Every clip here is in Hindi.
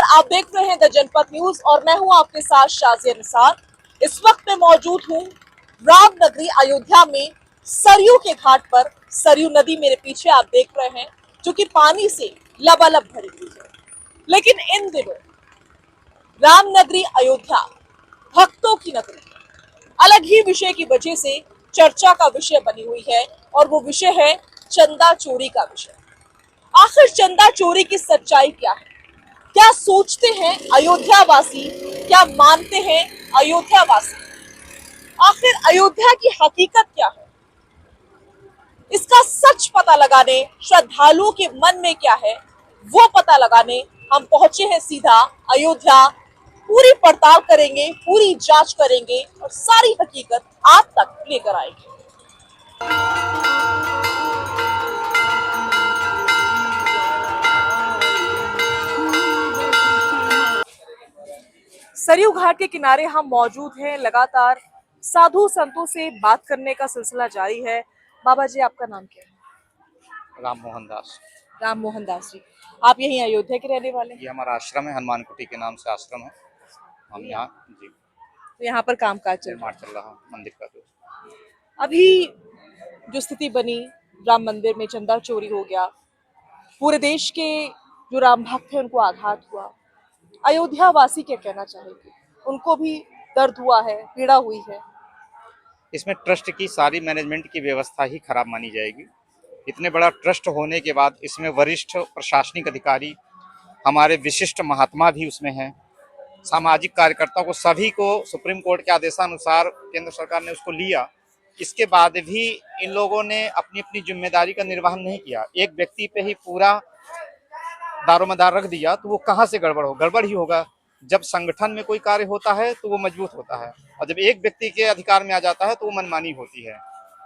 आप देख रहे हैं द जनपद न्यूज और मैं हूं आपके साथ शाजिया निसार। इस वक्त मैं मौजूद हूं रामनगरी अयोध्या में सरयू के घाट पर। सरयू नदी मेरे पीछे आप देख रहे हैं जो कि पानी से लबालब भरी हुई है। लेकिन इन दिनों रामनगरी अयोध्या भक्तों की नगरी अलग ही विषय की वजह से चर्चा का विषय बनी हुई है और वो विषय है चंदा चोरी का विषय। आखिर चंदा चोरी की सच्चाई क्या है? क्या सोचते हैं अयोध्या वासी? क्या मानते हैं अयोध्या वासी? आखिर अयोध्या की हकीकत क्या है? इसका सच पता लगाने, श्रद्धालुओं के मन में क्या है वो पता लगाने हम पहुंचे हैं सीधा अयोध्या। पूरी पड़ताल करेंगे, पूरी जांच करेंगे और सारी हकीकत आप तक लेकर आएंगे। सरयू घाट के किनारे हम मौजूद हैं। लगातार साधु संतों से बात करने का सिलसिला जारी है। बाबा जी, आपका नाम क्या है? राम मोहन दास। राम मोहन दास जी, आप यहीं अयोध्या के रहने वाले हैं? ये हमारा आश्रम है, हनुमान कुटी के नाम से आश्रम है। हम यहाँ जी तो यहाँ पर कामकाज चल रहा निर्माण चल रहा है मंदिर का। तो है। अभी जो स्थिति बनी, राम मंदिर में चंदा चोरी हो गया, पूरे देश के जो राम भक्त हैं उनको आघात हुआ। अयोध्या वासी क्या कहना चाहेंगे? उनको भी दर्द हुआ है, पीड़ा हुई है। इसमें ट्रस्ट की सारी मैनेजमेंट की व्यवस्था ही खराब मानी जाएगी। इतने बड़ा ट्रस्ट होने के बाद इसमें वरिष्ठ प्रशासनिक अधिकारी, हमारे विशिष्ट महात्मा भी उसमें हैं, सामाजिक कार्यकर्ताओं को, सभी को सुप्रीम कोर्ट के आदेशानुसार केंद्र सरकार ने उसको लिया। इसके बाद भी इन लोगों ने अपनी अपनी जिम्मेदारी का निर्वहन नहीं किया। एक व्यक्ति पे ही पूरा दारोमदार रख दिया तो वो कहाँ से गड़बड़ हो? गड़बड़ ही होगा। जब संगठन में कोई कार्य होता है तो वो मजबूत होता है, और जब एक व्यक्ति के अधिकार में आ जाता है तो वो मनमानी होती है।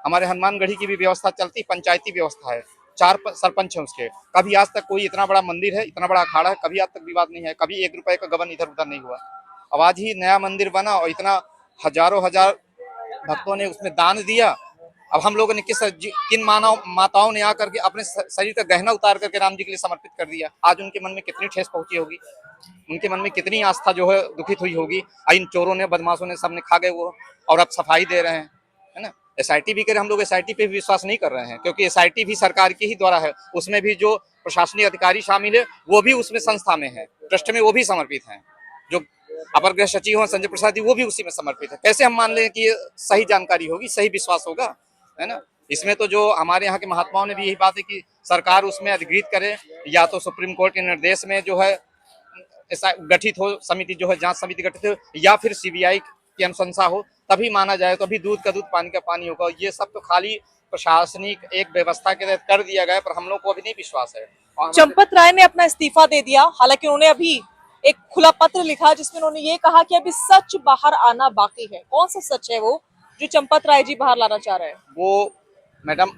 हमारे हनुमानगढ़ी की भी व्यवस्था चलती, पंचायती व्यवस्था है, सरपंच है उसके। कभी आज तक कोई इतना बड़ा मंदिर है, इतना बड़ा अखाड़ा है, कभी आज तक विवाद नहीं है, कभी 1 रुपए का गबन इधर उधर नहीं हुआ। अब आज ही नया मंदिर बना और इतना हजारों हजार भक्तों ने उसमें दान दिया। अब हम लोगों ने किन मानव माताओं ने आकर के अपने शरीर का गहना उतार करके राम जी के लिए समर्पित कर दिया। आज उनके मन में कितनी ठेस पहुंची होगी, उनके मन में कितनी आस्था जो है दुखित हुई होगी। इन चोरों ने, बदमाशों ने, सबने खा गए वो, और अब सफाई दे रहे हैं, है ना। एसआईटी भी करें, हम लोग एसआईटी पे भी विश्वास नहीं कर रहे हैं, क्योंकि एसआईटी भी सरकार के ही द्वारा है। उसमें भी जो प्रशासनिक अधिकारी शामिल है वो भी उसमें संस्था में है, ट्रस्ट में वो भी समर्पित हैं। जो अपर गृह सचिव हैं संजय प्रसाद जी, वो भी उसी में समर्पित है। कैसे हम मान लें कि ये सही जानकारी होगी, सही विश्वास होगा, है ना। इसमें तो जो हमारे यहाँ के महात्माओं ने भी यही बात है कि सरकार उसमें अधिकृत करे, या तो सुप्रीम कोर्ट के निर्देश में जो है ऐसा गठित हो समिति, जो है जांच समिति गठित हो, या फिर सीबीआई की अनुशंसा हो, तभी माना जाए। तो अभी दूध का दूध, पानी का पानी होगा। ये सब तो खाली प्रशासनिक एक व्यवस्था के तहत कर दिया गया, पर हम लोग को अभी नहीं विश्वास है। चंपत राय ने अपना इस्तीफा दे दिया, हालांकि उन्होंने अभी एक खुला पत्र लिखा जिसमें उन्होंने ये कहा कि अभी सच बाहर आना बाकी है। कौन सा सच है वो जो चंपत राय जी बाहर लाना चाह रहे हैं? वो मैडम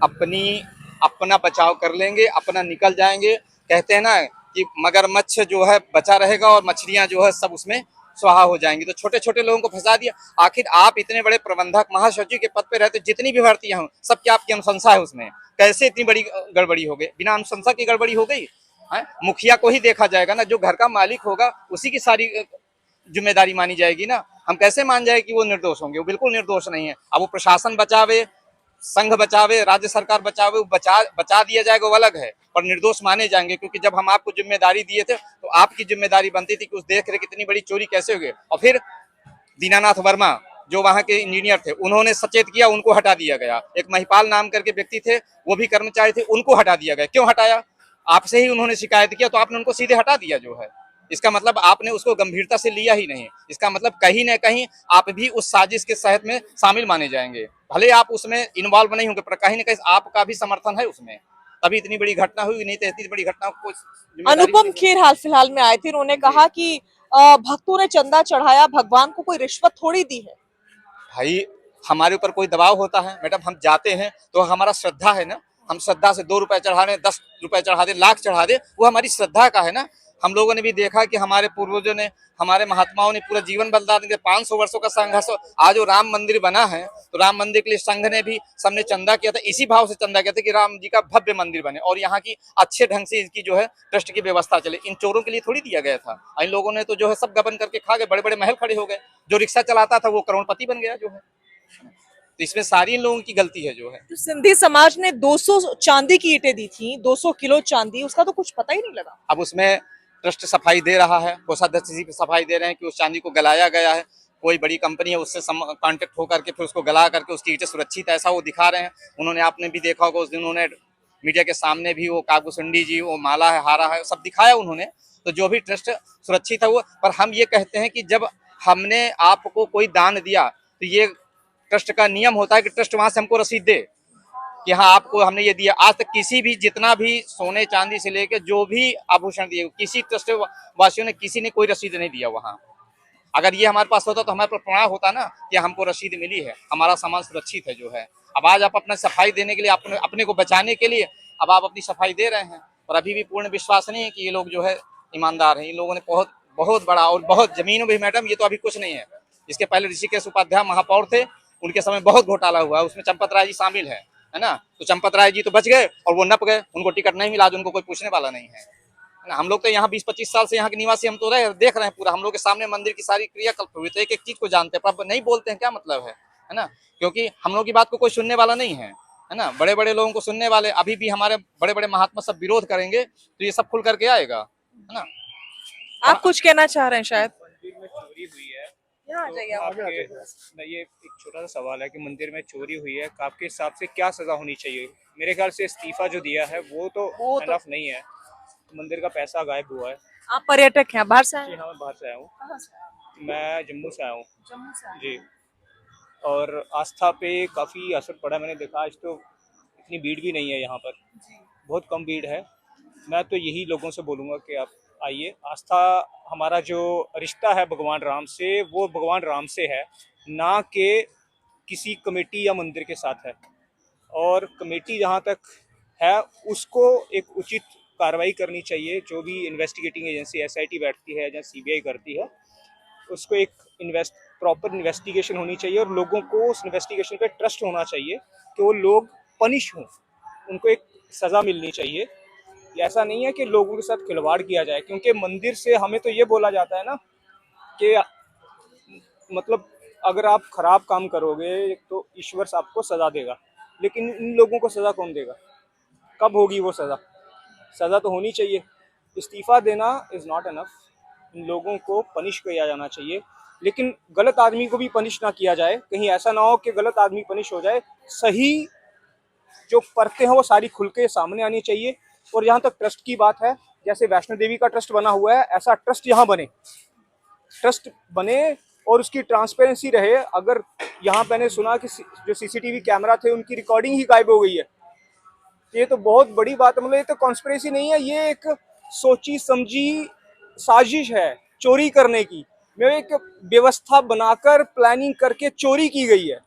अपना बचाव कर लेंगे, अपना निकल जाएंगे। कहते हैं ना कि मगरमच्छ जो है बचा रहेगा और मछलियां जो है सब उसमें स्वाहा हो जाएंगी। तो छोटे छोटे लोगों को फंसा दिया। आखिर आप इतने बड़े प्रबंधक महासचिव के पद पे रहते, जितनी भी भर्तियां हों सब क्या आपकी अनुशंसा है उसमें? कैसे इतनी बड़ी गड़बड़ी हो गई? बिना अनुशंसा की गड़बड़ी हो गई है। मुखिया को ही देखा जाएगा ना, जो घर का मालिक होगा उसी की सारी जिम्मेदारी मानी जाएगी ना। हम कैसे मान जाए कि वो निर्दोष होंगे? वो बिल्कुल निर्दोष नहीं है। अब वो प्रशासन बचावे, संघ बचावे, राज्य सरकार बचावे, वो बचा दिया जाएगा वो अलग है, पर निर्दोष माने जाएंगे। क्योंकि जब हम आपको जिम्मेदारी दिए थे तो आपकी जिम्मेदारी बनती थी कि उस देख रहे कितनी बड़ी चोरी कैसे हो गई। और फिर दीनानाथ वर्मा जो वहां के इंजीनियर थे, उन्होंने सचेत किया, उनको हटा दिया गया। एक महिपाल नाम करके व्यक्ति थे, वो भी कर्मचारी थे, उनको हटा दिया गया। क्यों हटाया? आपसे ही उन्होंने शिकायत किया तो आपने उनको सीधे हटा दिया। जो है इसका मतलब आपने उसको गंभीरता से लिया ही नहीं। इसका मतलब कहीं ना कहीं आप भी उस साजिश के तहत में शामिल माने जाएंगे। भले आप उसमें इन्वॉल्व नहीं होंगे, पर कहीं ना कहीं आपका भी समर्थन है उसमें, तभी इतनी बड़ी घटना हुई। नहीं तो इतनी बड़ी घटना को अनुपम खेर हाल फिलहाल में आए थे, उन्होंने कहा कि भक्तों ने चंदा चढ़ाया, भगवान को कोई रिश्वत थोड़ी दी है। भाई, हमारे ऊपर कोई दबाव होता है मैडम? हम जाते हैं तो हमारा श्रद्धा है ना, हम श्रद्धा से 2 रुपए चढ़ा दें, 10 रुपए चढ़ा दें, लाख चढ़ा दें, वो हमारी श्रद्धा का है ना। हम लोगों ने भी देखा कि हमारे पूर्वजों ने, हमारे महात्माओं ने पूरा जीवन बलिदान दिया, 500 वर्षों का संघर्ष। आज जो राम मंदिर बना है, तो राम मंदिर के लिए संघ ने भी, सबने चंदा किया था, इसी भाव से चंदा किया था कि राम जी का भव्य मंदिर बने और यहाँ की अच्छे ढंग से इसकी जो है ट्रस्ट की व्यवस्था चले। इन चोरों के लिए थोड़ी दिया गया था। इन लोगों ने तो जो है सब गबन करके खा गए, बड़े बड़े महल खड़े हो गए। जो रिक्शा चलाता था वो करोड़पति बन गया जो है। तो इसमें सारी इन लोगों की गलती है जो है। तो सिंधी समाज ने 200 चांदी की ईंटें दी थी, 200 किलो चांदी, उसका तो कुछ पता ही नहीं लगा। अब उसमें ट्रस्ट सफाई दे रहा है, कोषाध्यक्ष जी सफाई दे रहे हैं कि उस चांदी को गलाया गया है, कोई बड़ी कंपनी है उससे कांटेक्ट होकर के फिर उसको गला करके उसकी ईंटें सुरक्षित ऐसा वो दिखा रहे हैं। उन्होंने, आपने भी देखा होगा उस दिन उन्होंने मीडिया के सामने भी वो कागुसुंडी जी, वो माला है, हारा है, सब दिखाया उन्होंने। तो जो भी ट्रस्ट सुरक्षित है वो, पर हम ये कहते हैं कि जब हमने आपको कोई दान दिया तो ये ट्रस्ट का नियम होता है कि ट्रस्ट वहां से हमको रसीद दे कि हाँ आपको हमने ये दिया। आज तक किसी भी, जितना भी सोने चांदी से लेकर जो भी आभूषण दिए, किसी ट्रस्ट वासियों ने, किसी ने कोई रसीद नहीं दिया वहाँ। अगर ये हमारे पास होता तो हमारे पास प्रमाण होता ना कि हमको रसीद मिली है, हमारा सामान सुरक्षित है जो है। अब आज आप अपना सफाई देने के लिए, अपने को बचाने के लिए अब आप अपनी सफाई दे रहे हैं, और अभी भी पूर्ण विश्वास नहीं है कि ये लोग जो है ईमानदार हैं। इन लोगों ने बहुत बहुत बड़ा, और बहुत जमीन भी, मैडम ये तो अभी कुछ नहीं है। इसके पहले ऋषिकेश उपाध्याय महापौर थे, उनके समय बहुत घोटाला हुआ, उसमें चंपत राय जी शामिल है ना। तो चंपत राय जी तो बच गए और वो नप गए, उनको टिकट नहीं मिला, आज उनको कोई पूछने वाला नहीं है ना। हम लोग तो यहाँ 20-25 साल से यहाँ के निवासी, हम तो देख रहे हैं पूरा, हम लोग के सामने मंदिर की सारी क्रियाकल्प हुई, तो एक एक चीज को जानते हैं, पर नहीं बोलते हैं, क्या मतलब है ना। क्योंकि हम लोग की बात को कोई सुनने वाला नहीं है ना। बड़े बड़े लोगों को सुनने वाले, अभी भी हमारे बड़े बड़े महात्मा सब विरोध करेंगे तो ये सब खुल करके आएगा, है ना। आप कुछ कहना चाह रहे हैं शायद। मंदिर में चोरी हुई है, यहाँ आ तो जाइए आप। आपके, ये एक छोटा सा सवाल है कि मंदिर में चोरी हुई है, आपके हिसाब से क्या सजा होनी चाहिए? मेरे ख्याल से इस्तीफा जो दिया है वो तो इनफ नहीं है। मंदिर का पैसा गायब हुआ है। आप पर्यटक हैं, बाहर से आए जी हैं? हाँ, मैं बाहर से आया हूँ। कहाँ से आए हैं? मैं जम्मू से आया हूँ। जम्मू से आए हैं। जी। और आस्था पे काफ़ी असर पड़ा, मैंने देखा। आज तो इतनी भीड़ भी नहीं है यहाँ पर, बहुत कम भीड़ है। मैं तो यही लोगों से बोलूँगा कि आप आइए। आस्था, हमारा जो रिश्ता है भगवान राम से, वो भगवान राम से है, ना कि किसी कमेटी या मंदिर के साथ है। और कमेटी जहाँ तक है उसको एक उचित कार्रवाई करनी चाहिए। जो भी इन्वेस्टिगेटिंग एजेंसी एसआईटी बैठती है या सीबीआई करती है, उसको एक प्रॉपर इन्वेस्टिगेशन होनी चाहिए और लोगों को उस इन्वेस्टिगेशन पे ट्रस्ट होना चाहिए कि वो लोग पनिश हों, उनको एक सज़ा मिलनी चाहिए। ऐसा नहीं है कि लोगों के साथ खिलवाड़ किया जाए, क्योंकि मंदिर से हमें तो ये बोला जाता है ना कि मतलब अगर आप खराब काम करोगे तो ईश्वर आपको सज़ा देगा, लेकिन इन लोगों को सज़ा कौन देगा? कब होगी वो सज़ा? सज़ा तो होनी चाहिए। इस्तीफ़ा देना इज़ नॉट इनफ। इन लोगों को पनिश किया जाना चाहिए, लेकिन गलत आदमी को भी पनिश ना किया जाए। कहीं ऐसा ना हो कि गलत आदमी पनिश हो जाए। सही जो परतें हैं वो सारी खुल के सामने आनी चाहिए। और जहाँ तक ट्रस्ट की बात है, जैसे वैष्णो देवी का ट्रस्ट बना हुआ है, ऐसा ट्रस्ट यहाँ बने, ट्रस्ट बने और उसकी ट्रांसपेरेंसी रहे। अगर यहाँ मैंने सुना कि जो सीसीटीवी कैमरा थे उनकी रिकॉर्डिंग ही गायब हो गई है, ये तो बहुत बड़ी बात है। मतलब ये तो कॉन्स्पिरेसी नहीं है, ये एक सोची समझी साजिश है चोरी करने की। मैं एक व्यवस्था बनाकर प्लानिंग करके चोरी की गई है।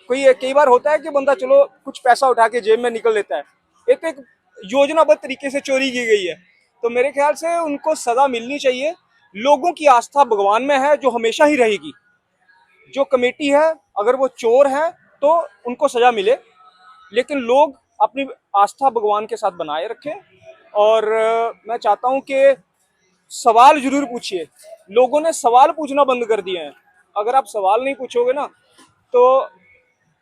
कई बार होता है कि बंदा चलो कुछ पैसा उठा के जेब में निकल लेता है, ये तो एक योजनाबद्ध तरीके से चोरी की गई है। तो मेरे ख्याल से उनको सजा मिलनी चाहिए। लोगों की आस्था भगवान में है जो हमेशा ही रहेगी। जो कमेटी है अगर वो चोर है तो उनको सजा मिले, लेकिन लोग अपनी आस्था भगवान के साथ बनाए रखें। और मैं चाहता हूं कि सवाल जरूर पूछिए। लोगों ने सवाल पूछना बंद कर दिए हैं। अगर आप सवाल नहीं पूछोगे ना तो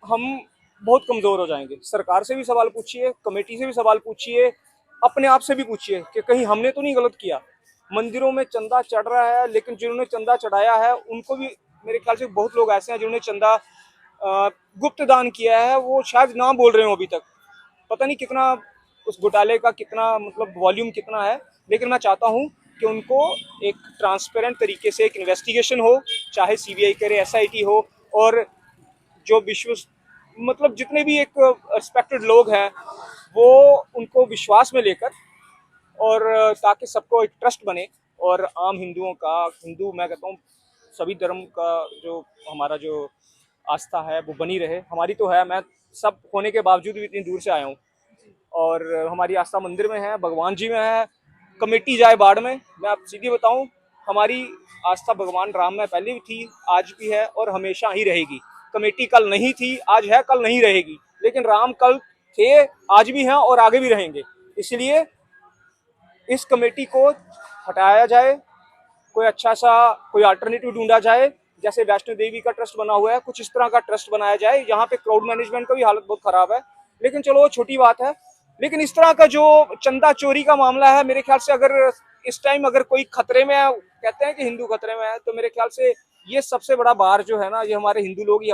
हम बहुत कमज़ोर हो जाएंगे। सरकार से भी सवाल पूछिए, कमेटी से भी सवाल पूछिए, अपने आप से भी पूछिए कि कहीं हमने तो नहीं गलत किया। मंदिरों में चंदा चढ़ रहा है, लेकिन जिन्होंने चंदा चढ़ाया है उनको भी, मेरे ख्याल से बहुत लोग ऐसे हैं जिन्होंने चंदा गुप्त दान किया है, वो शायद ना बोल रहे हो अभी तक। पता नहीं कितना उस घोटाले का कितना मतलब वॉल्यूम कितना है, लेकिन मैं चाहता हूँ कि उनको एक ट्रांसपेरेंट तरीके से एक इन्वेस्टिगेशन हो, चाहे सीबीआई करे, एसआईटी हो, और जो विश्व मतलब जितने भी एक रिस्पेक्टेड लोग हैं वो उनको विश्वास में लेकर, और ताकि सबको एक ट्रस्ट बने। और आम हिंदुओं का, हिंदू मैं कहता हूँ सभी धर्म का जो हमारा जो आस्था है वो बनी रहे। हमारी तो है, मैं सब होने के बावजूद भी इतनी दूर से आया हूँ, और हमारी आस्था मंदिर में है, भगवान जी में है। कमेटी जाए बाढ़ में। मैं आप सीधी बताऊं, हमारी आस्था भगवान राम में पहले भी थी, आज भी है और हमेशा ही रहेगी। कमेटी कल नहीं थी, आज है, कल नहीं रहेगी, लेकिन राम कल थे, आज भी हैं और आगे भी रहेंगे। इसलिए इस कमेटी को हटाया जाए, कोई अच्छा सा कोई अल्टरनेटिव ढूंढा जाए। जैसे वैष्णो देवी का ट्रस्ट बना हुआ है, कुछ इस तरह का ट्रस्ट बनाया जाए। यहाँ पे क्राउड मैनेजमेंट का भी हालत बहुत खराब है, लेकिन चलो वो छोटी बात है। लेकिन इस तरह का जो चंदा चोरी का मामला है, मेरे ख्याल से अगर इस टाइम अगर कोई खतरे में है, कहते हैं कि हिंदू खतरे में है, तो मेरे ख्याल से ये सबसे बड़ा वार जो है ना, ये हमारे हिंदू लोग ही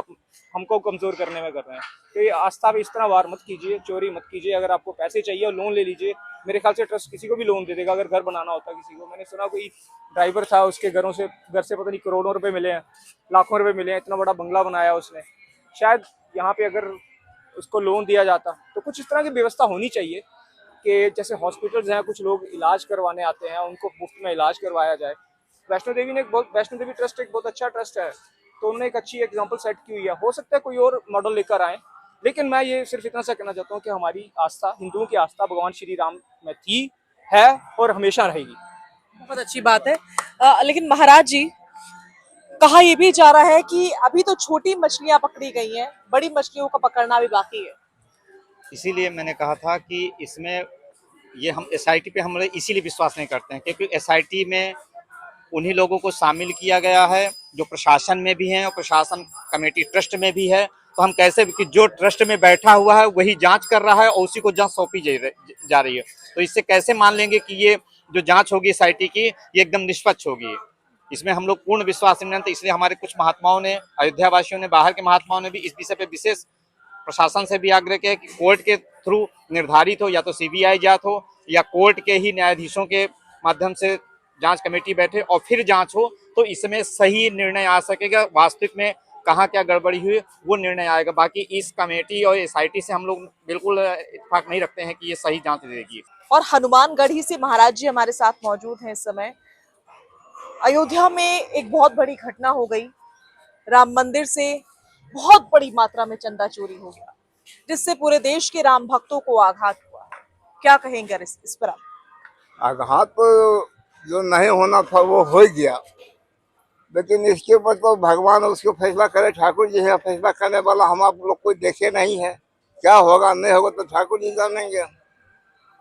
हमको कमजोर करने में कर रहे हैं। तो ये आस्था पे इस तरह वार मत कीजिए, चोरी मत कीजिए। अगर आपको पैसे चाहिए लोन ले लीजिए, मेरे ख्याल से ट्रस्ट किसी को भी लोन दे देगा अगर घर बनाना होता है किसी को। मैंने सुना कोई ड्राइवर था, उसके घर से पता नहीं करोड़ों रुपए मिले हैं, लाखों रुपए मिले हैं, इतना बड़ा बंगला बनाया उसने। शायद यहाँ पे अगर उसको लोन दिया जाता तो कुछ इस तरह की व्यवस्था होनी चाहिए कि जैसे हॉस्पिटल्स हैं, कुछ लोग इलाज करवाने आते हैं, उनको मुफ्त में इलाज करवाया जाए। वैष्णो देवी ट्रस्ट एक बहुत अच्छा ट्रस्ट है, तो उन्होंने एक अच्छी एग्जांपल सेट की हुई है। हो सकता है कोई और मॉडल लेकर आए, लेकिन मैं ये सिर्फ इतना सा कहना चाहता हूँ कि हमारी आस्था, हिंदुओं की आस्था भगवान श्री राम में थी, है और हमेशा रहेगी। बहुत अच्छी बात है। लेकिन महाराज जी, कहा यह भी जा रहा है कि अभी तो छोटी मछलियां पकड़ी गई हैं, बड़ी मछलियों का पकड़ना भी बाकी है। इसीलिए मैंने कहा था कि इसमें ये हम एसआईटी पे हम लोग इसीलिए विश्वास नहीं करते हैं, क्योंकि एसआईटी में उन्हीं लोगों को शामिल किया गया है जो प्रशासन में भी हैं और प्रशासन कमेटी ट्रस्ट में भी है। तो हम कैसे कि जो ट्रस्ट में बैठा हुआ है वही जांच कर रहा है और उसी को जांच सौंपी जा रही है, तो इससे कैसे मान लेंगे कि ये जो जांच होगी एसआईटी की ये एकदम निष्पक्ष होगी। इसमें हम लोग पूर्ण विश्वास नहीं मानते। इसलिए हमारे कुछ महात्माओं ने, अयोध्या वासियों ने, बाहर के महात्माओं ने भी इस विषय पे विशेष प्रशासन से भी आग्रह किया कि कोर्ट के थ्रू निर्धारित हो, या तो सीबीआई जांच हो या कोर्ट के ही न्यायाधीशों के माध्यम से जांच कमेटी बैठे और फिर जांच हो, तो इसमें सही निर्णय आ सकेगा। वास्तविक में कहाँ क्या गड़बड़ी हुई वो निर्णय आएगा। बाकी इस कमेटी और एसआईटी से हम लोग बिल्कुल इत्तेफाक नहीं रखते हैं कि ये सही जांच देगी। और हनुमानगढ़ी से महाराज जी हमारे साथ मौजूद हैं इस समय। अयोध्या में एक बहुत बड़ी घटना हो गई, राम मंदिर से बहुत बड़ी मात्रा में चंदा चोरी हो गया, जिससे पूरे देश के राम भक्तों को आघात हुआ। क्या कहेंगे इस पर आप? आघात जो नहीं होना था वो हो गया, लेकिन इसके ऊपर तो भगवान उसको फैसला करे। ठाकुर जी है फैसला करने वाला, हम आप लोग कोई देखे नहीं है। क्या होगा नहीं होगा तो ठाकुर जी जानेंगे।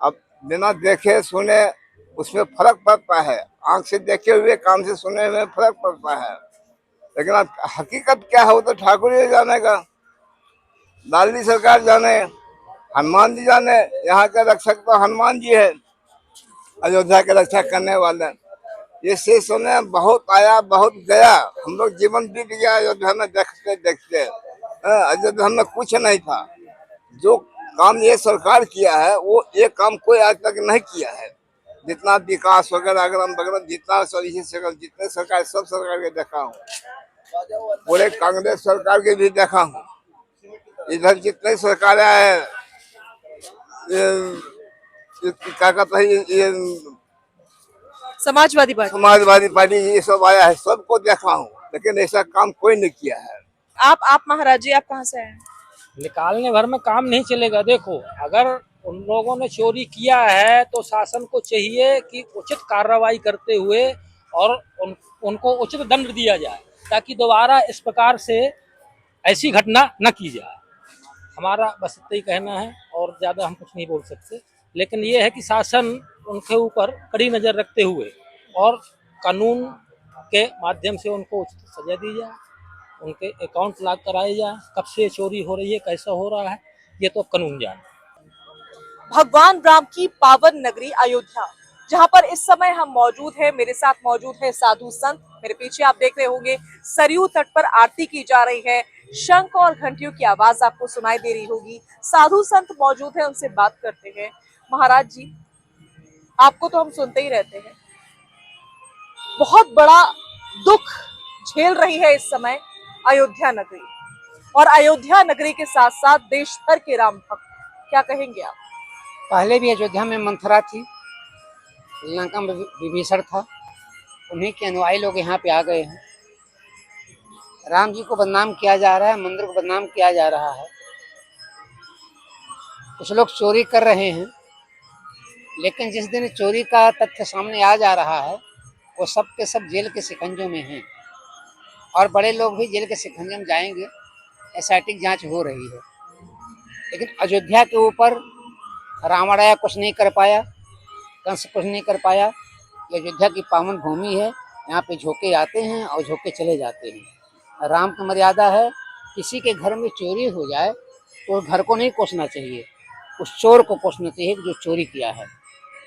अब बिना देखे सुने उसमें फर्क पड़ता है, आंख से देखे हुए कान से सुने हुए फर्क पड़ता है, लेकिन अब हकीकत क्या है वो तो ठाकुर जी जानेगा। लालजी सरकार जाने, हनुमान जी जाने। यहाँ के रक्षक तो हनुमान जी है, अयोध्या के रक्षा करने वाले। ये से सुने बहुत आया बहुत गया, हम लोग जीवन बीत गया अयोध्या में देखते देखते। अयोध्या में कुछ नहीं था। जो काम ये सरकार किया है वो ये काम कोई आज तक नहीं किया है। जितना विकास वगैरह अगरम वगैरह जितना जितने सरकार, सब सरकार के देखा हूँ, पूरे कांग्रेस सरकार के भी देखा हूँ। इधर जितने सरकार आए, क्या कहते हैं, ये समाजवादी पार्टी ये सब आया है, सबको देखा हूँ, लेकिन ऐसा काम कोई नहीं किया है। आप महाराज जी, आप कहाँ से आए? निकालने भर में काम नहीं चलेगा। देखो, अगर उन लोगों ने चोरी किया है तो शासन को चाहिए कि उचित कार्रवाई करते हुए और उनको उचित दंड दिया जाए, ताकि दोबारा इस प्रकार से ऐसी घटना न की जाए। हमारा बस इतना ही कहना है और ज़्यादा हम कुछ नहीं बोल सकते। लेकिन ये है कि शासन उनके ऊपर कड़ी नज़र रखते हुए और कानून के माध्यम से उनको उचित सजा दी जाए, उनके अकाउंट लॉक कराए जाए। कब से चोरी हो रही है, कैसा हो रहा है, ये तो कानून जाने। भगवान राम की पावन नगरी अयोध्या, जहां पर इस समय हम मौजूद हैं। मेरे साथ मौजूद है साधु संत। मेरे पीछे आप देख रहे होंगे सरयू तट पर आरती की जा रही है, शंख और घंटियों की आवाज आपको सुनाई दे रही होगी। साधु संत मौजूद है, उनसे बात करते हैं। महाराज जी, आपको तो हम सुनते ही रहते हैं, बहुत बड़ा दुख झेल रही है इस समय अयोध्या नगरी, और अयोध्या नगरी के साथ साथ देश भर के राम भक्त। क्या कहेंगे आप? पहले भी अयोध्या में मंथरा थी, लंका में विभीषण था, उन्हीं के अनुयायी लोग यहाँ पे आ गए हैं। राम जी को बदनाम किया जा रहा है, मंदिर को बदनाम किया जा रहा है। कुछ लोग चोरी कर रहे हैं, लेकिन जिस दिन चोरी का तथ्य सामने आ जा रहा है वो सब के सब जेल के शिकंजों में हैं और बड़े लोग भी जेल के शिकंजे में जाएंगे। एसआईटी की जांच हो रही है, लेकिन अयोध्या के ऊपर रावण आया कुछ नहीं कर पाया, कंस कुछ नहीं कर पाया। ये अयोध्या की पावन भूमि है, यहाँ पे झोंके आते हैं और झोंके चले जाते हैं। राम की मर्यादा है, किसी के घर में चोरी हो जाए तो घर को नहीं कोसना चाहिए, उस चोर को कोसना चाहिए जो चोरी किया है।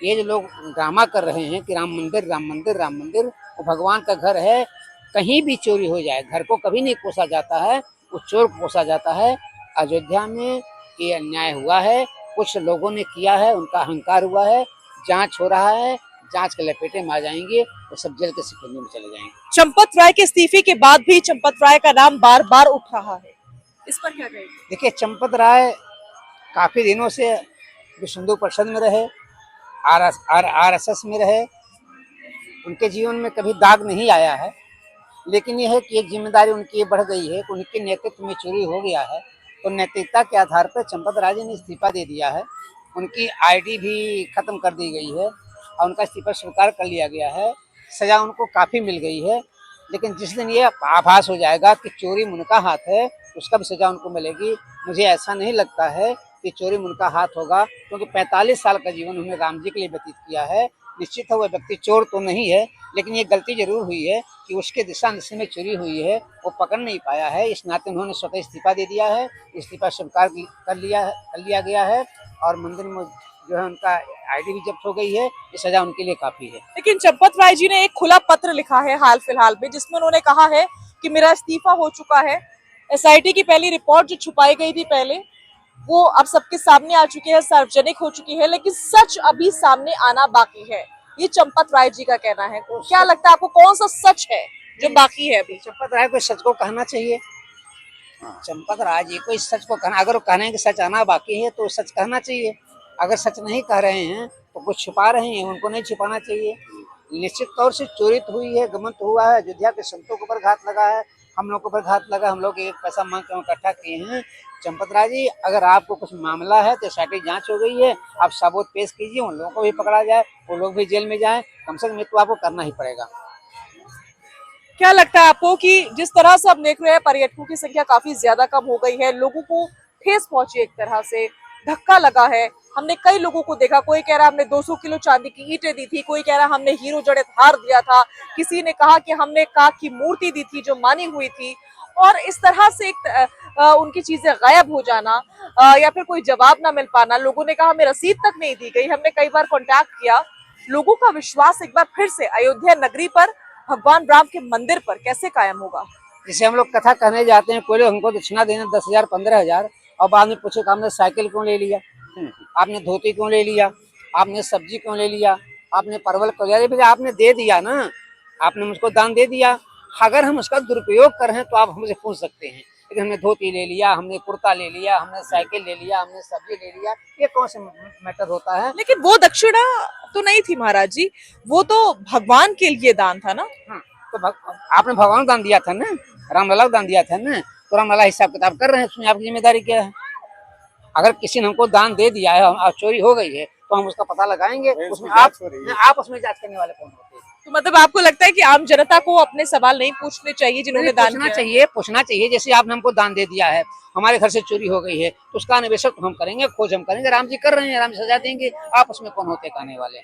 ये जो लोग ड्रामा कर रहे हैं कि राम मंदिर राम मंदिर राम मंदिर, वो भगवान का घर है। कहीं भी चोरी हो जाए घर को कभी नहीं कोसा जाता है, उस चोर को कोसा जाता है। अयोध्या में ये अन्याय हुआ है, कुछ लोगों ने किया है, उनका अहंकार हुआ है। जांच हो रहा है, जांच के लपेटे में आ जाएंगे तो सब जेल के शिकंजे में चले जाएंगे। चंपत राय के इस्तीफे के बाद भी चंपत राय का नाम बार बार उठ रहा है, इस पर क्या कहेंगे? देखिए, चंपत राय काफी दिनों से विश्व हिंदू परिषद में रहे, आरएसएस में रहे, उनके जीवन में कभी दाग नहीं आया है। लेकिन यह है कि एक जिम्मेदारी उनकी ये बढ़ गई है कि उनके नेतृत्व में चोरी हो गया है, तो नैतिकता के आधार पर चंपत राय जी ने इस्तीफा दे दिया है। उनकी आईडी भी खत्म कर दी गई है और उनका इस्तीफा स्वीकार कर लिया गया है। सजा उनको काफ़ी मिल गई है, लेकिन जिस दिन ये आभास हो जाएगा कि चोरी में उनका हाथ है, उसका भी सजा उनको मिलेगी। मुझे ऐसा नहीं लगता है कि चोरी में उनका हाथ होगा, क्योंकि 45 साल का जीवन उन्होंने राम जी के लिए व्यतीत किया है। निश्चित है वह व्यक्ति चोर तो नहीं है, लेकिन ये गलती जरूर हुई है कि उसके दिशा निर्देश में चोरी हुई है, वो पकड़ नहीं पाया है। इस नाते उन्होंने स्वतः इस्तीफा दे दिया है, इस्तीफा स्वीकार कर लिया गया है और मंदिर में जो है उनका आईडी भी जब्त हो गई है। ये सजा उनके लिए काफी है। लेकिन चंपत राय जी ने एक खुला पत्र लिखा है हाल फिलहाल में, जिसमें उन्होंने कहा है कि मेरा इस्तीफा हो चुका है। एसआईटी की पहली रिपोर्ट जो छुपाई गई थी पहले, वो अब सबके सामने आ चुकी है, सार्वजनिक हो चुकी है, लेकिन सच अभी सामने आना बाकी है, ये चंपत राय जी का कहना है। क्या लगता है आपको, कौन सा सच है जो बाकी है अभी? चंपत राय को सच को कहना चाहिए। चंपत राय जी को इस सच को कहना, अगर वो कहने कि सच आना बाकी है तो सच कहना चाहिए। अगर सच नहीं कह रहे हैं तो कुछ छुपा रहे हैं, उनको नहीं छुपाना चाहिए। निश्चित तौर से चोरी तो हुई है, गमन तो हुआ है, अयोध्या के संतों के ऊपर घात लगा है, हम लोग के ऊपर घात लगा, हम लोग एक पैसा मांग के इकट्ठा किए हैं। चंपत राय जी, अगर आपको कुछ मामला है तो एसआईटी जांच हो गई है, आप सबूत पेश कीजिए, उन लोगों को भी पकड़ा जाए, वो लोग भी जेल में जाए, कम से कम ये तो आपको करना ही पड़ेगा। क्या लगता है आपको कि जिस तरह से हम देख रहे हैं पर्यटकों की संख्या काफी ज्यादा कम हो गई है, लोगों को ठेस पहुंची, एक तरह से धक्का लगा है। हमने कई लोगों को देखा, कोई कह रहा हमने 200 किलो चांदी की ईंटें दी थी, कोई कह रहा हमने हीरो जड़ित हार दिया था, किसी ने कहा कि हमने काक की मूर्ति दी थी जो मानी हुई थी। और इस तरह से उनकी चीजें गायब हो जाना या फिर कोई जवाब ना मिल पाना। लोगों ने कहा हमें रसीद तक नहीं दी गई। हमने कई बार कॉन्टैक्ट किया। लोगों का विश्वास एक बार फिर से अयोध्या नगरी पर, भगवान राम के मंदिर पर कैसे कायम होगा? जैसे हम लोग कथा कहने जाते हैं, कोई लोग हमको दक्षिणा देना 10,000 15,000 और बाद में पूछे कि आपने साइकिल क्यों ले लिया, आपने धोती क्यों ले लिया, आपने सब्जी क्यों ले लिया, आपने परवल क्यों ले लिया। भैया आपने दे दिया ना, आपने मुझको दान दे दिया। अगर हम उसका दुरुपयोग कर रहे हैं तो आप हमसे पूछ सकते हैं, लेकिन हमने धोती ले लिया, हमने कुर्ता ले लिया, हमने साइकिल ले लिया, हमने सब्जी ले लिया, ये कौन सा मैटर होता है? लेकिन वो दक्षिणा तो नहीं थी महाराज जी, वो तो भगवान के लिए दान था ना। हाँ, तो आपने भगवान को दान दिया था ना, रामलला को दान दिया था ना, तो रामलला हिसाब किताब कर रहे हैं, उसमें आपकी जिम्मेदारी क्या है? अगर किसी ने हमको दान दे दिया है और चोरी हो गई है तो हम उसका पता लगाएंगे, उसमें आप उसमें जांच करने वाले कौन होते हैं? तो मतलब आपको लगता है कि आम जनता को अपने सवाल नहीं पूछने चाहिए जिन्होंने दान किया? पूछना चाहिए। जैसे आपने हमको दान दे दिया है, हमारे घर से चोरी हो गई है, तो उसका अन्वेषण तो हम करेंगे, खोज हम करेंगे। राम जी कर रहे हैं, राम जी सजा देंगे, आप उसमें कौन होते कहने वाले?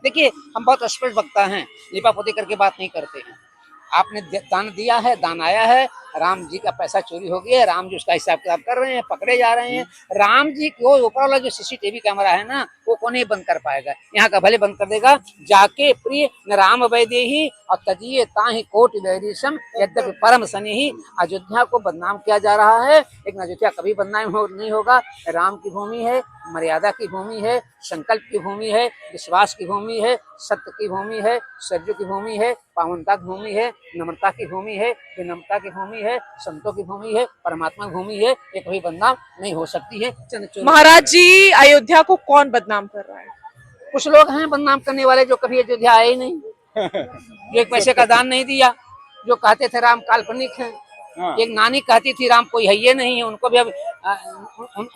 देखिए, हम बहुत स्पष्ट वक्ता हैं, लिपापोती करके बात नहीं करते हैं। आपने दान दिया है, दान आया है, राम जी का पैसा चोरी हो गया है, राम जी उसका हिसाब किताब कर रहे हैं, पकड़े जा रहे हैं। राम जी को ऊपर वाला जो सीसीटीवी कैमरा है ना, वो कौन नहीं बंद कर पाएगा? यहाँ का भले बंद कर देगा, जाके प्रिय न राम वैदेही और तजिए ताहि कोटि वैरिशम यद्यपि परम सनेही। अयोध्या को बदनाम किया जा रहा है, लेकिन अयोध्या कभी बदनाम नहीं होगा। राम की भूमि है, मर्यादा की भूमि है, संकल्प की भूमि है, विश्वास की भूमि है, सत्य की भूमि है, सरजू की भूमि है, पावनता की भूमि है, नम्रता की भूमि है, विनम्रता की भूमि है, संतों की भूमि है, परमात्मा की भूमि है। ये कभी बदनाम नहीं हो सकती है। महाराज जी, अयोध्या को कौन बदनाम कर रहा है? कुछ लोग हैं बदनाम करने वाले जो कभी अयोध्या आए ही नहीं, जो एक पैसे का दान नहीं दिया, जो कहते थे राम काल्पनिक है। एक नानी कहती थी राम कोई है ये नहीं है, उनको भी अब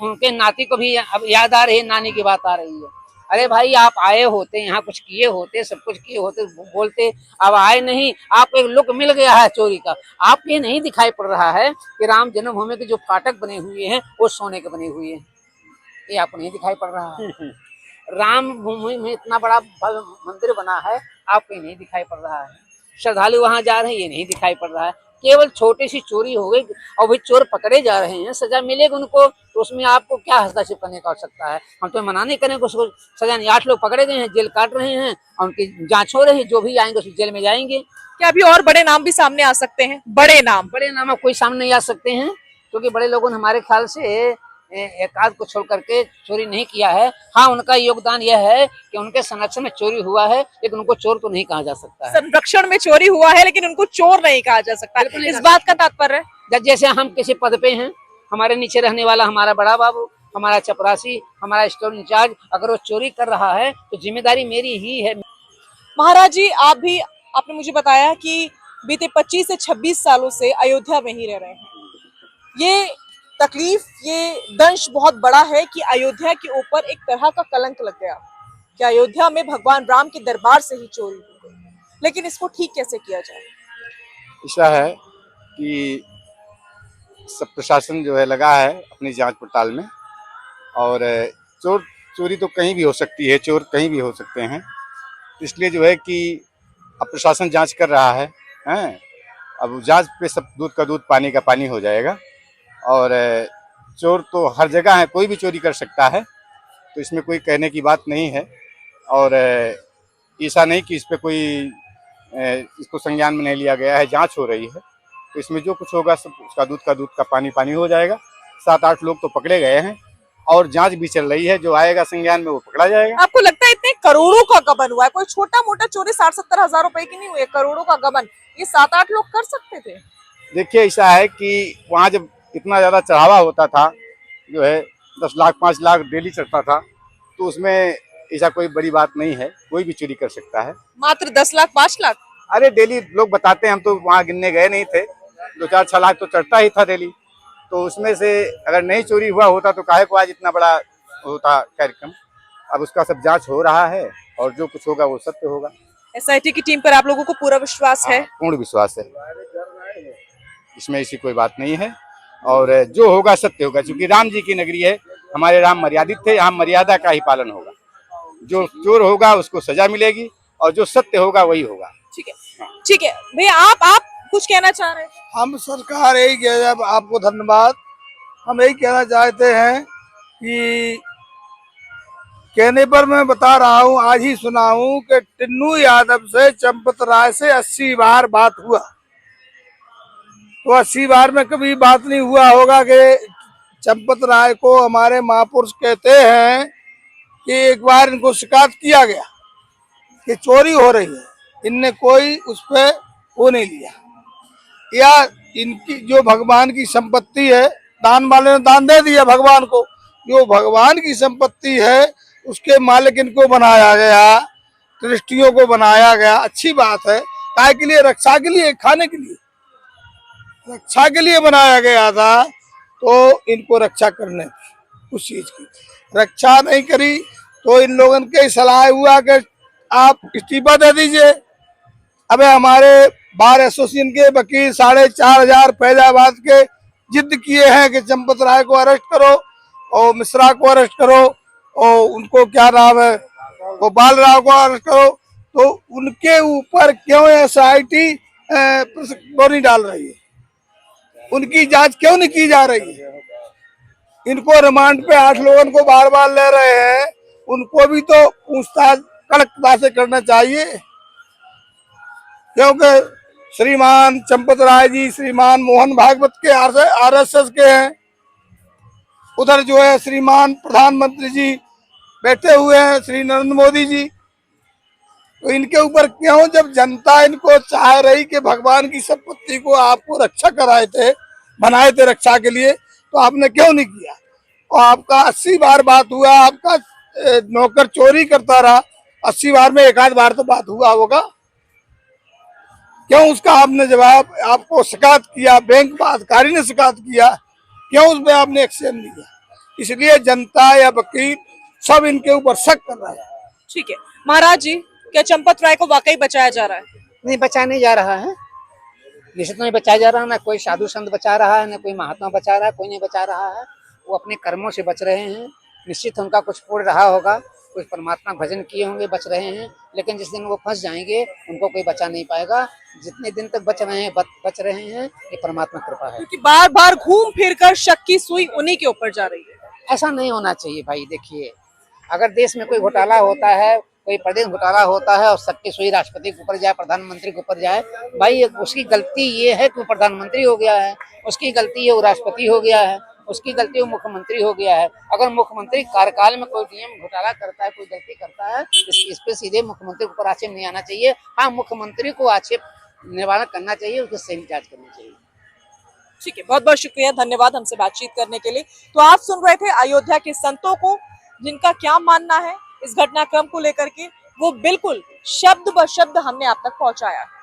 उनके नाती को भी अब याद आ रही है, नानी की बात आ रही है। अरे भाई आप आए होते, यहाँ कुछ किए होते, सब कुछ किए होते, बोलते। अब आए नहीं, आपको एक लुक मिल गया है चोरी का। आपको ये नहीं दिखाई पड़ रहा है कि राम जन्मभूमि के जो फाटक बने हुए हैं वो सोने के बने हुए हैं। ये आपको नहीं दिखाई पड़ रहा है। राम भूमि में इतना बड़ा भव्य मंदिर बना है, आपको ये नहीं दिखाई पड़ रहा है। श्रद्धालु वहां जा रहे हैं, ये नहीं दिखाई पड़ रहा है। केवल छोटी सी चोरी हो गई और भाई चोर पकड़े जा रहे हैं, सजा मिलेगी उनको, तो उसमें आपको क्या हस्तक्षेप करने का आवश्यकता है? हम तो मना नहीं करेंगे उसको सजा नहीं। 8 लोग पकड़े गए हैं, जेल काट रहे हैं और उनकी जांच हो रही है, जो भी आएंगे उस जेल में जाएंगे। क्या अभी और बड़े नाम भी सामने आ सकते हैं? बड़े नाम? बड़े नाम कोई सामने नहीं आ सकते हैं, क्योंकि बड़े लोगों ने हमारे ख्याल से एक आध को छोड़ करके चोरी नहीं किया है। हाँ, उनका योगदान यह है कि उनके संरक्षण में चोरी हुआ है, लेकिन उनको चोर तो नहीं कहा जा सकता है। संरक्षण में चोरी हुआ है लेकिन उनको चोर नहीं कहा जा सकता। बिल्कुल नहीं इस कहा बात का तात्पर्य? जैसे हम किसी पद पे हैं, हमारे नीचे रहने वाला हमारा बड़ा बाबू, हमारा चपरासी, हमारा स्टोर इंचार्ज, अगर वो चोरी कर रहा है तो जिम्मेदारी मेरी ही है। महाराज जी, आपने मुझे बताया कि बीते 25 से 26 सालों से अयोध्या में ही रह रहे हैं। ये तकलीफ, ये दंश बहुत बड़ा है कि अयोध्या के ऊपर एक तरह का कलंक लग गया कि अयोध्या में भगवान राम के दरबार से ही चोरी हो गई। लेकिन इसको ठीक कैसे किया जाए? ऐसा है कि सब प्रशासन जो है लगा है अपनी जांच पड़ताल में, और चोरी तो कहीं भी हो सकती है, चोर कहीं भी हो सकते हैं। इसलिए जो है कि अब प्रशासन जांच कर रहा है, हैं? अब जांच पे सब दूध का दूध पानी का पानी हो जाएगा। और चोर तो हर जगह है, कोई भी चोरी कर सकता है, तो इसमें कोई कहने की बात नहीं है। और ऐसा नहीं कि इस पे कोई इसको संज्ञान में नहीं लिया गया है, जांच हो रही है, तो इसमें जो कुछ होगा सब उसका दूध का दूध का पानी पानी हो जाएगा। 7-8 लोग तो पकड़े गए हैं और जांच भी चल रही है, जो आएगा संज्ञान में वो पकड़ा जाएगा। आपको लगता है इतने करोड़ों का गबन हुआ है? कोई छोटा मोटा चोरी 60-70 हजार रुपए की नहीं हुई है, करोड़ों का गबन ये 7-8 लोग कर सकते थे। देखिए, ऐसा है कि वहाँ जब इतना ज़्यादा चढ़ावा होता था, जो है 10 लाख 5 लाख डेली चढ़ता था, तो उसमें ऐसा कोई बड़ी बात नहीं है, कोई भी चोरी कर सकता है। मात्र 10 लाख 5 लाख? अरे डेली लोग बताते हैं, हम तो वहाँ गिनने गए नहीं थे, 2-4-6 लाख तो चढ़ता ही था डेली। तो उसमें से अगर नहीं चोरी हुआ होता तो काहे को आज इतना बड़ा होता कार्यक्रम। अब उसका सब जांच हो रहा है और जो कुछ होगा वो सत्य होगा। एसआईटी की टीम पर आप लोगों को पूरा विश्वास है? पूर्ण विश्वास है, इसमें ऐसी कोई बात नहीं है, और जो होगा सत्य होगा। क्योंकि राम जी की नगरी है, हमारे राम मर्यादित थे, यहाँ मर्यादा का ही पालन होगा। जो चोर होगा उसको सजा मिलेगी और जो सत्य होगा वही होगा। ठीक है, ठीक है भैया, आप कुछ कहना चाह रहे हैं? हम सरकार यही कह, आपको धन्यवाद। हम यही कहना चाहते हैं कि कहने पर मैं बता रहा हूँ, आज ही सुना हूँ कि टिन्नू यादव से चंपत राय से 80 बार बात हुआ, तो 80 बार में कभी बात नहीं हुआ होगा कि चंपत राय को हमारे महापुरुष कहते हैं कि एक बार इनको शिकायत किया गया कि चोरी हो रही है, इनने कोई उस पर वो नहीं लिया। या इनकी जो भगवान की संपत्ति है, दान वाले ने दान दे दिया भगवान को, जो भगवान की संपत्ति है उसके मालिक इनको बनाया गया, ट्रस्टियों को बनाया गया। अच्छी बात है, काय के लिए? रक्षा के लिए, खाने के लिए, रक्षा के लिए बनाया गया था, तो इनको रक्षा करने उस चीज की रक्षा नहीं करी तो इन लोगों के सलाह हुआ कि आप इस्तीफा दे दीजिए। अबे हमारे बार एसोसिएशन के वकील 4,500 फैजाबाद के जिद किए हैं कि चंपत राय को अरेस्ट करो और मिश्रा को अरेस्ट करो और उनको क्या नाम है गोपाल राव को अरेस्ट करो, तो उनके ऊपर क्यों एसआईटी वो नहीं डाल रही है? उनकी जांच क्यों नहीं की जा रही है? इनको रिमांड पे 8 लोगों को बार बार ले रहे हैं, उनको भी तो पूछताछ कड़कता से करना चाहिए। क्योंकि श्रीमान चंपत राय जी श्रीमान मोहन भागवत के आरएसएस के हैं, उधर जो है श्रीमान प्रधानमंत्री जी बैठे हुए हैं, श्री नरेंद्र मोदी जी, तो इनके ऊपर क्यों, जब जनता इनको चाह रही कि भगवान की संपत्ति को आपको रक्षा कराए थे, बनाए थे रक्षा के लिए, तो आपने क्यों नहीं किया? और आपका 80 बार बात हुआ, आपका नौकर चोरी करता रहा, 80 बार में 1 आध बार तो बात हुआ होगा, क्यों उसका आपने जवाब, आपको शिकायत किया, बैंक अधिकारी ने शिकायत किया, क्यों उस पर आपने एक्शन लिया? इसलिए जनता या वकील सब इनके ऊपर शक कर रहा है। ठीक है महाराज जी, क्या चंपत राय को वाकई बचाया जा रहा है? नहीं, बचा नहीं जा रहा है, निश्चित नहीं बचाया जा रहा है। ना कोई साधु संत बचा रहा है, ना कोई महात्मा बचा रहा है, कोई नहीं बचा रहा है। वो अपने कर्मों से बच रहे हैं। निश्चित उनका कुछ पुण्य रहा होगा, कुछ परमात्मा भजन किए होंगे, बच रहे हैं। लेकिन जिस दिन वो फंस जाएंगे उनको कोई बचा नहीं पाएगा। जितने दिन तक बच रहे हैं बच रहे हैं, ये परमात्मा कृपा है। क्योंकि बार बार घूम फिर कर शक की सुई उन्हीं के ऊपर जा रही है। ऐसा नहीं होना चाहिए भाई। देखिए, अगर देश में कोई घोटाला होता है, कोई प्रदेश घोटाला होता है और सबकी सुई राष्ट्रपति के ऊपर जाए, प्रधानमंत्री के ऊपर जाए, भाई उसकी गलती ये है कि वो प्रधानमंत्री हो गया है, उसकी गलती है वो राष्ट्रपति हो गया है, उसकी गलती वो मुख्यमंत्री हो गया है। अगर मुख्यमंत्री कार्यकाल में कोई नियम घोटाला करता है, कोई गलती करता है, इस पे सीधे मुख्यमंत्री के ऊपर आक्षेप नहीं आना चाहिए। हाँ, मुख्यमंत्री को आक्षेप निवारण करना चाहिए, उसकी सही जांच करनी चाहिए। ठीक है, बहुत बहुत शुक्रिया, धन्यवाद हमसे बातचीत करने के लिए। तो आप सुन रहे थे अयोध्या के संतों को, जिनका क्या मानना है इस घटनाक्रम को लेकर के, वो बिल्कुल शब्द ब शब्द हमने आप तक पहुंचाया है।